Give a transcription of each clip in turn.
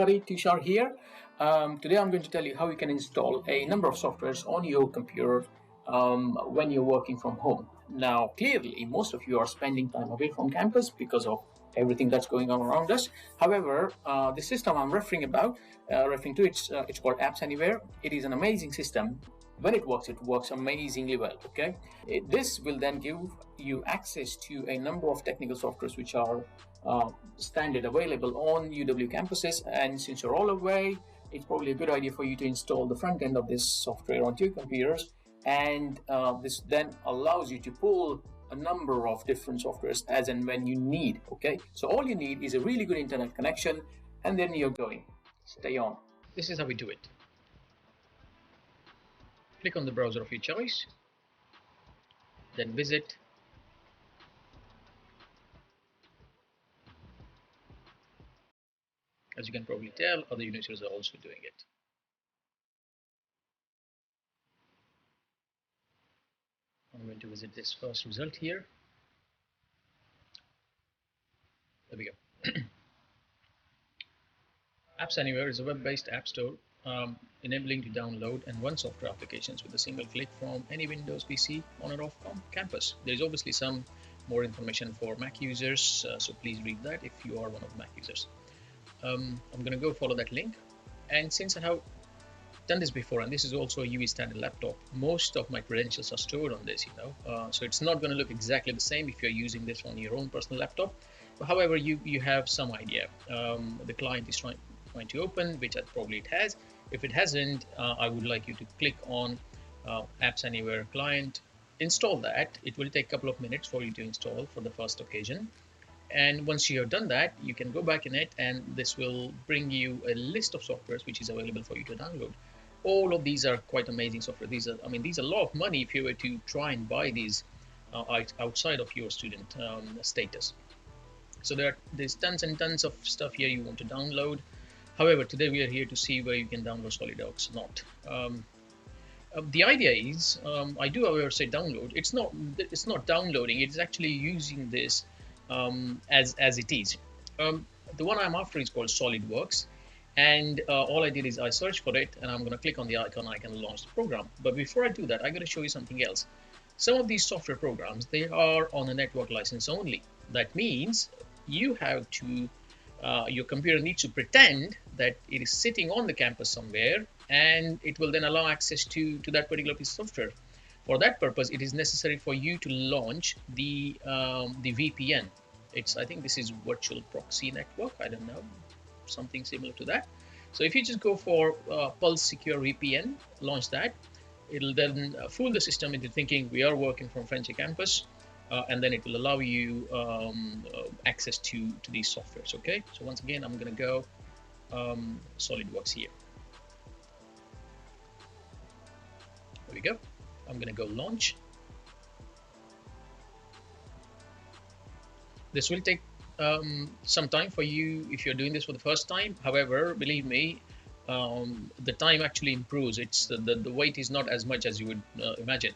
everybody, Tushar here. Today I'm going to tell you how you can install a number of softwares on your computer when you're working from home. Now, clearly, most of you are spending time away from campus because of everything that's going on around us. However, the system I'm referring to, it's called AppsAnywhere. It is an amazing system. When it works amazingly well. Okay, this will then give you access to a number of technical softwares which are standard available on UWE campuses. And since you're all away, it's probably a good idea for you to install the front end of this software onto your computers. And this then allows you to pull a number of different softwares as and when you need. Okay, so all you need is a really good internet connection, and then you're going. Stay on. This is how we do it. Click on the browser of your choice, then visit As you can probably tell, other universities are also doing it. I'm going to visit this first result here. There we go. AppsAnywhere is a web-based app store enabling to download and run software applications with a single click from any Windows PC on or off campus. There is obviously some more information for Mac users, so please read that if you are one of the Mac users. I'm going to go follow that link, and since I have done this before, and this is also a UWE standard laptop, most of my credentials are stored on this, so it's not going to look exactly the same if you're using this on your own personal laptop. But however, you have some idea. The client is trying to open, which probably it has. If it hasn't, I would like you to click on AppsAnywhere client, install that. It will take a couple of minutes for you to install for the first occasion. And once you have done that, you can go back in it, and this will bring you a list of softwares which is available for you to download. All of these are quite amazing software. These are a lot of money if you were to try and buy these outside of your student status. So there's tons and tons of stuff here you want to download. However, today we are here to see where you can download SolidWorks or not. The idea is, I do however say download. It's not downloading. It's actually using this as it is. The one I'm after is called SolidWorks, and all I did is I searched for it, and I'm going to click on the icon. I can launch the program. But before I do that, I'm going to show you something else. Some of these software programs, they are on a network license only. That means you have to your computer needs to pretend that it is sitting on the campus somewhere, and it will then allow access to that particular piece of software. For that purpose, it is necessary for you to launch the VPN. I think this is virtual proxy network. I don't know, something similar to that. So if you just go for Pulse Secure VPN, launch that, it'll then fool the system into thinking we are working from French campus. And then it will allow you access to these softwares. Okay, so once again, I'm going to go SolidWorks here. There we go. I'm going to go launch. This will take some time for you if you're doing this for the first time. However, believe me, the time actually improves. It's the wait is not as much as you would imagine.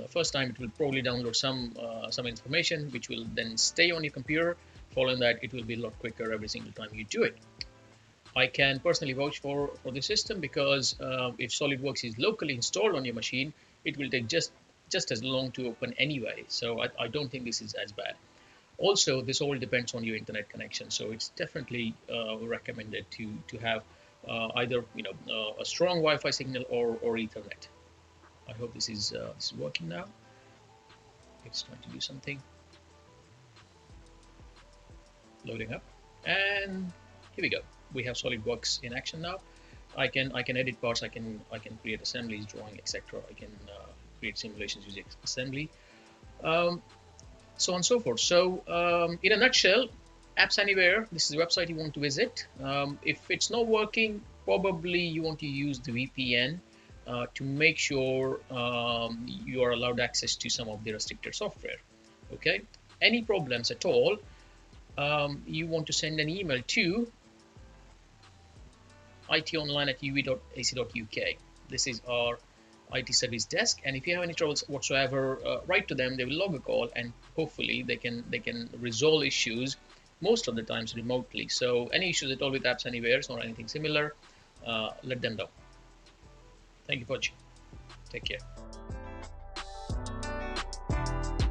First time it will probably download some information which will then stay on your computer. Following that, it will be a lot quicker every single time you do it. I can personally vouch for the system because if SolidWorks is locally installed on your machine, it will take just as long to open anyway. So I don't think this is as bad. Also, this all depends on your internet connection. So it's definitely recommended to have either a strong Wi-Fi signal or Ethernet. I hope this is working now. It's trying to do something. Loading up, and here we go. We have SolidWorks in action now. I can edit parts. I can create assemblies, drawing, etc. I can create simulations using assembly, so on and so forth. So in a nutshell, AppsAnywhere. This is the website you want to visit. If it's not working, probably you want to use the VPN. To make sure you are allowed access to some of the restricted software. Okay, any problems at all, you want to send an email to itonline@uwe.ac.uk. This is our IT service desk, and if you have any troubles whatsoever, write to them. They will log a call, and hopefully they can resolve issues most of the times remotely. So any issues at all with AppsAnywhere or anything similar, let them know. Thank you for watching. Take care.